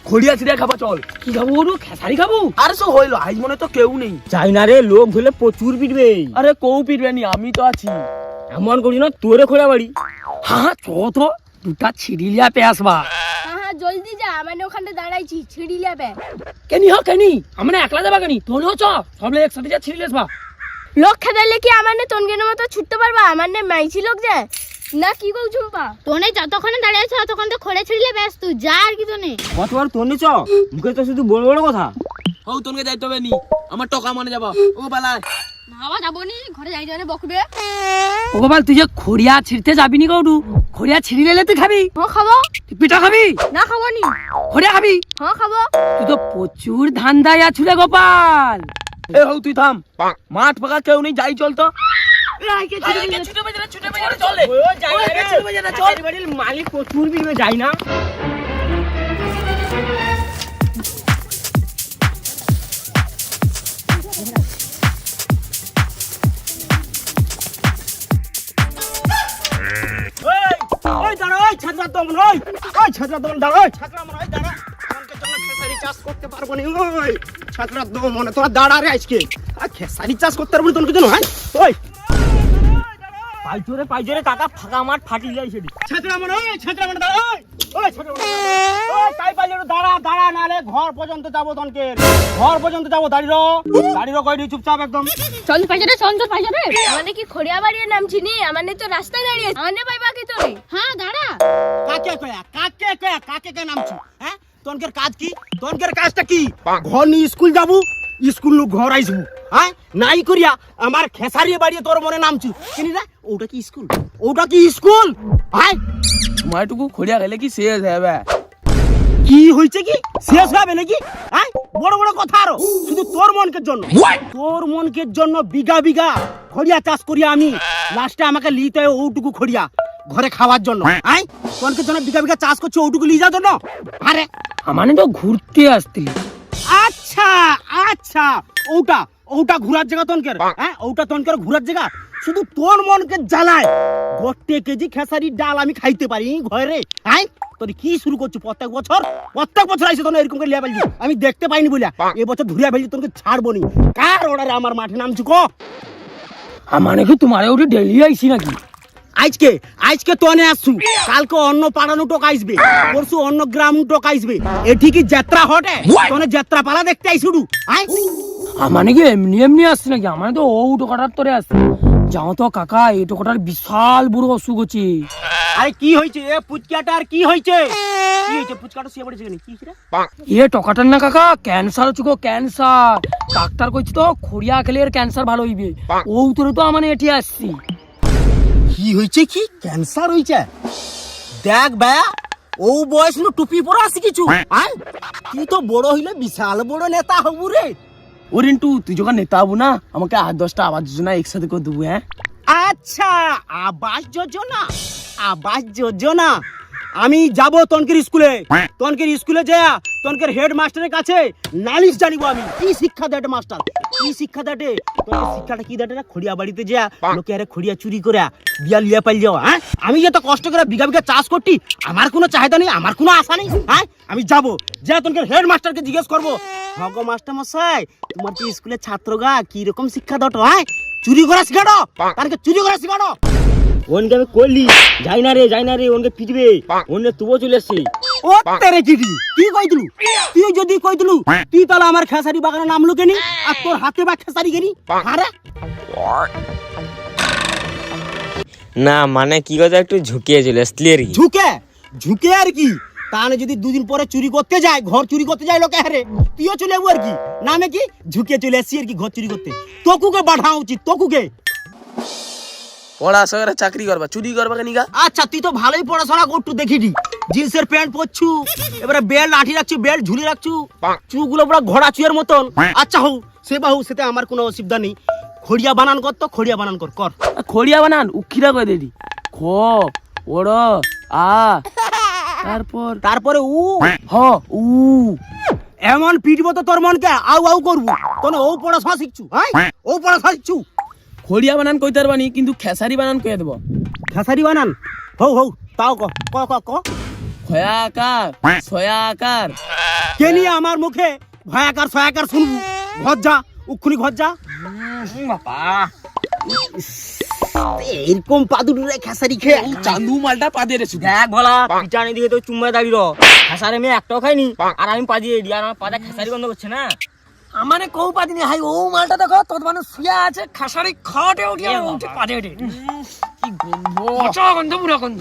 খড়িয়া ছিড়িয়া খাবা চল। কি খাবো গরু? খেসারি খাবো? আরে সব হইলো, আজ মনে তো কেউ নেই। চাই না রে, লোক ধরলে প্রচুর পিটবে। আরে কৌ পিটবে নি, আমি তো আছি। এমন করি না তোরে খোলা বাড়ি। হ্যাঁ চ তো, দুটা ছিড়িলিয়া পে আসবা। হ্যাঁ জলদি যা, মানে ওখানে দাঁড়াইছি, ছিড়ি যাবে। কেনি হ কেনি, আমরা একলা যাবা কেনি? তোরও চ, সব লোক একসাথে যা ছিড়িলে আসবা। লোক খেদাইলে কি আমার নে তনগের মতো ছুটতে পারবা? আমার নে মাইছি লোক যায় না, কি কও ঝুম্পা? তোনে যতক্ষণে দাঁড়িয়ে আছো ততক্ষণ তো খড়ে ছিড়লে ব্যাস, তুই যা আর কি তোনে। কতবার তোনে চ, মুখে তো শুধু বড় বড় কথা। হও তোনকে যাইতে হবে নি, আমার টাকা মানে যাবা। ও বালাই না যাবো নি, ঘরে যাই যাই বকবে। ও বাবা, তুই যে খড়িয়া ছিড়তে যাবি নি গৌরু? খড়িয়া ছিড়িলে তুই খাবি? হ্যাঁ খাবো। তুই পিঠা খাবি? না খাবো নি। খড়িয়া খাবি? হ্যাঁ খাবো। তুই তো প্রচুর ধান্দায় আছু রে গোপাল। এ হও তুই থাম, মাঠ ফাঁকা কেউ নেই, যাই চল তো। মালিক প্রচুর পিটবে, যাই না। পাইজরে কাকা ফাঁকা মাঠ ফাটি যায় সেটি। দাঁড়া নালে ঘর পর্যন্ত যাবো, তনকের ঘর পর্যন্ত যাবো। দাঁড়িয়ে কই চুপচাপ একদম। চল পাইজরে, চল চল পাইজরে। মানে কি খড়িয়া বাড়িয়ে নামছি নি? আমার নে তো রাস্তায় দাঁড়িয়ে, আমার নে পাইবা কি তোরে? হ্যাঁ দাঁড়া। কাকে নামছি? হ্যাঁ, তনকের কাজ কি? তনকের কাজটা কি? ঘর নিয়ে স্কুল যাবো, স্কুল ঘর আইসবো। হ্যাঁ, নাই করিয়া আমার খেসারিয়ে বাড়িয়ে তোর মনে নামছি। চিনি না ওটা কি স্কুল? ওটা কি স্কুল? হ্যাঁ, মাইটুকু খড়িয়া গেলে কি শেষ হবে? কি হয়েছে কি? শেষ হবে নাকি? হ্যাঁ, বড় বড় কথা আরো। শুধু তোর মনকের জন্য, তোর মনকের জন্য বিঘা বিঘা খড়িয়া চাষ করিয়া আমি লাস্টে আমাকে লিতে হয় ওটুকু খড়িয়া ঘরে খাওয়ার জন্য। হ্যাঁ, তোর জন্য বিঘা বিঘা চাষ করছি ওটুকু লিয়ে যাওয়ার জন্য। আরে আমানে তো ঘুরতে আসতিলি। আচ্ছা আচ্ছা, ওটা ঘুরার জায়গা তনকের। হ্যাঁ, ওটা তনকের ঘুরার জায়গা। শুধু তোর মনকে জ্বালায় গোটে কেজি খেসারির ডাল আমি খাইতে পারি ঘরে। হ্যাঁ, তোর কি শুরু করছো? প্রত্যেক বছর আইসে তোর এরকম করে লিয়া ফেলছি, আমি দেখতে পাইনি বলিয়া এবছর ধরিয়া ফেলছি, তোকে ছাড়বো নি। কার অর্ডারে আমার মাঠে নামছি ক? আমানে কি তোমার ওটি ডেলি আইসি নাকি? আজকে তনে আসছু, কালকে অন্য পাড়ানো টোক আইসবে, পরশু অন্য গ্রাম টোক আইসবে। এটি কি যাত্রা হটে? তনে যাত্রা পালা দেখতে আইসুডু। আই আমানে কি এমনি আসছি নাকি? আমানে তো ও টোকাটার তোরে আসছি। যাও তো কাকা, এই টোকাটার বিশাল বড় অসুখ হচ্ছে। আরে কি হয়েছে এ পুচকাটার? কি হয়েছে? পুচকাটা শুয়ে পড়েছে কেন? কি রে এ টোকাটার না কাকা, ক্যান্সার হচ্ছে গো, ক্যান্সার। ডাক্তার কইছে তো খড়িয়া খেলে এর ক্যান্সার ভালো হইবে। ও তোরে তো আমানে এটি আসছি। কি হয়েছে? কি ক্যান্সার হয়েছে? দেখ ভাইয়া, ও বয়স নু টুপি পরা আছে কিছু। আয়, তুই তো বড় হইলে বিশাল বড় নেতা হবু রে। ও রিন্টু, তুই যখন নেতা হবো না, আমাকে 8-10টা আবাস যোজনা একসাথে করে দেবো। হ্যাঁ আচ্ছা, আবাস যোজনা। আমি যাব তনকের স্কুলে যা তনকের হেড মাস্টারের কাছে নালিশ জানিব আমি। কি শিক্ষা দেয় মাস্টার? কি শিক্ষা দেয়? তোর শিক্ষাটা কি দেয় না? খড়িয়া বাড়িতে যা লোকে আরে খড়িয়া চুরি করে বিয়া লিয়া পাইল যাওয়া। হ্যাঁ, আমি যে তো কষ্ট করে বিঘা বিঘা চাষ করছি, আমার কোনো চাহিদা নেই, আমার কোনো আশা নেই। হ্যাঁ, আমি যাব যা তনকের হেড মাস্টারকে জিজ্ঞেস করবো, হগো মাস্টার মশাই, তোমার তো স্কুলের ছাত্রগা কি রকম শিক্ষা দট? হ্যাঁ, চুরি করা শিখানো, তারকে চুরি করা শিখানো। ওনকে আমি কইলি যাই না রে, ওনকে পিটবে, ওনে তুবো চলে আসছে। ও তেরে চিঠি কি কইতলু? তুই যদি কইতলু তুই তাহলে আমার খেসারি বাগানে নামলো কেনি? আর তোর হাতে বা খেসারি কেনি? আরে না মানে কি কথা, একটু ঝুঁকিয়ে চলে আসলি আর কি। ঝুঁকে আর কি? তাহলে যদি দুদিন পরে চুরি করতে যায়, ঘর চুরি করতে যায় লোকে, হারে তুইও চলে যাবো আর কি? নামে কি ঝুঁকে চলে আসছি আর কি ঘর চুরি করতে? তোকুকে বাড়া উচিত, তোকুকে। পড়াশোনা চাকরি করবা, চুরি করবা কেন? আচ্ছা, তুই তো ভালোই পড়াশোনা করতু দেখিটি, জিন্সের প্যান্ট পরছু, এবারে বেল্ট লাঠি রাখছু, বেল্ট ঝুলি রাখছু, চুগুলো পুরো ঘোড়া চুয়ের মতন। আচ্ছা হউ, সে বাহু, সেতে আমার কোনো অসুবিধা নেই। খড়িয়া বানান কর তো, খড়িয়া বানান কর। খড়িয়া বানান উখিরা করে দিদি। খ ওড় আ, তারপরে উ হ উ। এমন পিটবো তো তোর মনকে আউ আউ করবো। তোনে ও পড়াশোনা শিখছু? হ্যাঁ, ও পড়াশোনা শিখছু? খড়িয়া বানান কইতে পারবানি, কিন্তু খেসারি বানান কইয়া দেব। খেসারি বানান? হউ তাও ক। খ ছয়াকার ছয়াকার কে নিয়ে আমার মুখে ভয়াকার ছয়াকার শুনবো? ঘর যা, উক্ষুনি ঘর যা। এরকম পাদুরে খেসারি খেয়ে চান্দু মালটা পাদে রে শুধু দেখ ভোলা পিটানি দিকে তো চুম্বা দাঁড়িয়ে খেসারি মেয়ে একটাও খাইনি আর আমি পাজিয়ে দিই আর আমার পাতা খেসারি গন্ধ করছে না। আমানে কৌ পাদিনি হাই ও মালটা দেখো তোর মানুষ শুয়ে আছে খাসারি খাটে উঠে উঠে পাদে উঠে কি গন্ধ পচা গন্ধ পুরো গন্ধ।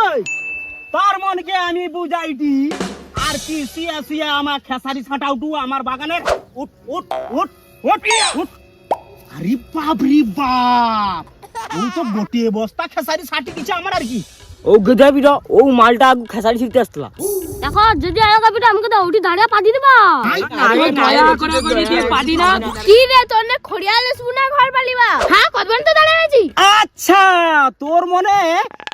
ওই, তোর মনকে আমি বুঝাইটি আর কি শুয়া শুয়া আমার খেসারি ছাটা উঠু আমার বাগানের। উঠ উঠ উঠ উঠ উঠ। আরে বাপ রে বাপ, ও তো বটে বস্তা খেসারি ছাটি দিচ্ছে আমার আর কি। ও গেদা বিটা ও মালটা আগু খেসারি ছিটতে আসতলা। দেখো যদি আলাদা পিঠা আমাকে দাও উঠি দাঁড়িয়ে পাদি দিবা। পাদি না কি রে তোর নে খড়িয়ালে শুনা ঘর পালিবা? হ্যাঁ কতবার তো দাঁড়িয়ে আছি। আচ্ছা, তোর মনে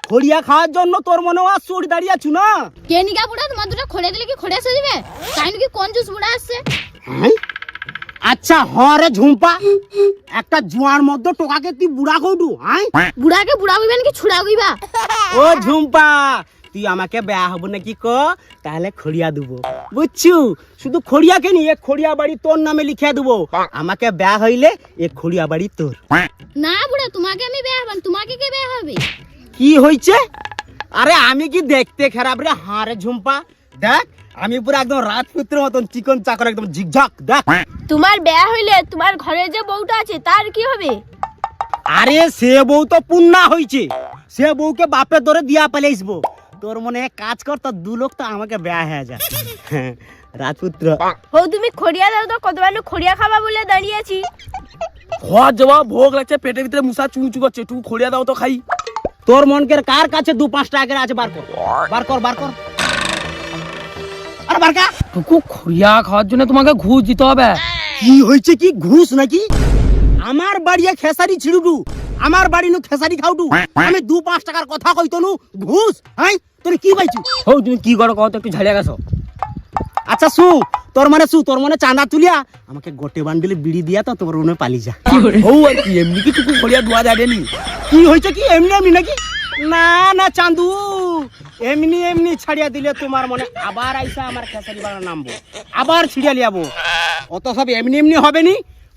খড়িয়া খাওয়ার জন্য তোর মনে আর চড়ি দাঁড়িয়ে আছু না? কে নিকা বুড়া তোমার দুটো খড়ে দিলে কি খড়ে এসে দিবে? তাই নাকি কোন জুস বুড়া আসছে? হ্যাঁ? আচ্ছা হরে ঝুম্পা, একটা জোয়ার মধ্যে টোকাকে তুই বুড়া কৌটু? হ্যাঁ বুড়াকে বুড়া কইবা নাকি ছুড়া কইবা? ও ঝুম্পা, তুই আমাকে বেয়া হব নাকি ক? তাহলে খড়িয়া দেবো, বুঝছু? শুধু খড়িয়াকে নিয়ে খড়িয়া বাড়ি তোর নামে লিখে দেবো। আমাকে বেয়া হইলে এ খড়িয়া বাড়ি তোর। না বুড়া তোমাকে আমি বেয়া হবান, তোমাকে কে বেয়া হবে? কি হয়েছে? আরে আমি কি দেখতে খারাপ রে? হারে ঝুম্পা, দেখ আমি পুরো একদম রাজপুত্রের মতন চিকন চাকর একদম ঝিকঝাক। দেখ তোমার বিয়া হইলে তোমার ঘরে যে বউটা আছে তার কি হবে? আরে সে বউ তো পুণ্যা হয়েছে, সে বউকে বাপে ধরে দিয়া পালাইসবো। তোর মনে এক কাজ কর, তোর দু লোক তো আমাকে বেয়া হয়ে যায়। রাজপুত্র ও তুমি খড়িয়া দাও তো, কতবার খড়িয়া খাবা বলে দাঁড়িয়েছি। ঘর যাওয়া ভোগ লাগছে, পেটের ভিতরে মুসা চুচু করছে, একটু খড়িয়া দাও তো খাই। তোর মনকের কার কাছে 2-5 টাকা আছে? বার কর বার কর বার কর। আরে বারকা, টুকু খড়িয়া খাওয়ার জন্য তোমাকে ঘুষ দিতে হবে। কি হয়েছে? কি ঘুষ নাকি? আমার বাড়িয়ে খেসারি ছিড়ুটু, আমার বাড়ি নু খেসারি খাউটু, আমি 2-5 টাকার কথা কইতো নু ঘুষ? হ্যাঁ তোর কি পাইছু? হো তুমি কি করো কত একটু ঝাড়িয়া গেছো। আচ্ছা তোর মনে চাঁদা তুলিয়া আমাকে গোটে বান্ডিলে বিড়ি দিয়া তো তোর রুমে পালি যা। ও আর কি এমনি কি টুকু খড়িয়া দোয়া যায়নি? কি হয়েছে? কি এমনি এমনি নাকি? না না চান্দু, এমনি এমনি ছাড়িয়া দিলে তোমার মনে আবার আইসা আমার খেসারি বাগান নামবো, আবার ছিড়িয়া লিয়াবো। অত সব এমনি এমনি হবে নি।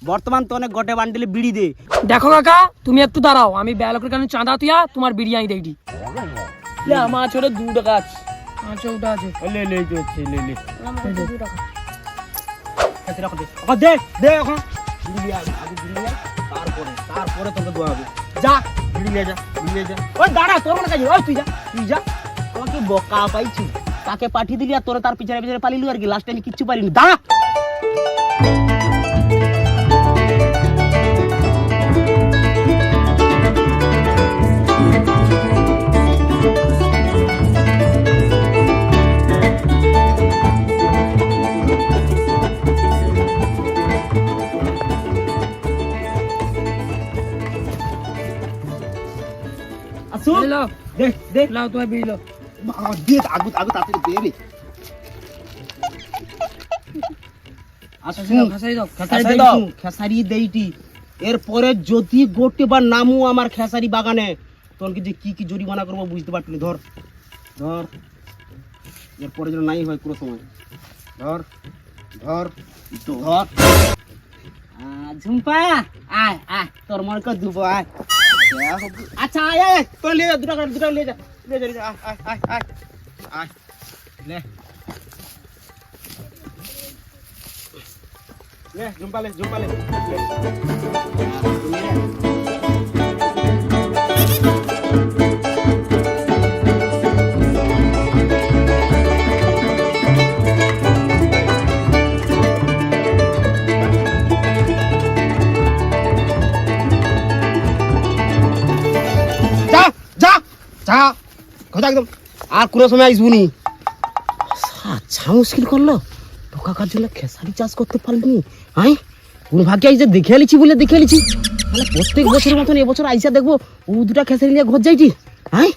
বর্তমান তো অনেক গোটে বান্ডিলে বিড়ি দে। দেখো কাকা, তুমি একটু দাঁড়াও, আমি বেয়ালকের কারণে চাঁদা তুইয়া তোমার বিরিয়ানি দেখি। আমার ছোট 2 টাকা আছে। আচ্ছা ওটা আছে, লে লে লে লে দে দে এখন বিড়ি লিয়া, আগে বিড়ি লিয়া, তারপরে তোকে দোয়া হবে। যা বিড়ি লিয়ে যা, বিড়ি লিয়ে যা। ওই দাঁড়া, তোর মনে কাজ? ওই তুই যা। আমাকে বোকা পাইছি, তাকে পাঠিয়ে দিলি আর তোরা তার পিছনে পিছনে পালিলু আর কি। লাস্ট টাইম কিচ্ছু পারিনি। দাঁড়া। আসো লো দে দে লাও তোমার বিড়ি লো। দে আগু আগু তাড়াতাড়ি দে রে। খাসাই দাও, খেসারি দাও, খেসারি দেইটি। এরপরে যদি গোটে বা নামু আমার খেসারি বাগানে, তোর কি যে কি জরিমানা করবো বুঝতে পারলি? ধর ধর, এরপরে যেন নাই হয় কোনো সময়। ধর ধর ধর। ঝুম্পা আয় আয়, তোর মনে কর দুবো আয়। আচ্ছা আয় আয়, তোর লিয়ে যা, 2 টাকা লিয়ে যা, আয় আয় আয় আয় লে লে ঝুম্পা লে। যা কথা একদম আর কোনো সময় আসবুনি। আচ্ছা মুশকিল করলো, টোকা কার জন্য খেসারি চাষ করতে পারলি। হ্যাঁ কোন ভাগ্যে আইসে দেখে আলিছি বলে দেখে আলিছি। তাহলে প্রত্যেক বছরের মতন এবছর আইসা দেখবো ও 2টা খেসারি নিয়ে ঘর যাইছি। হ্যাঁ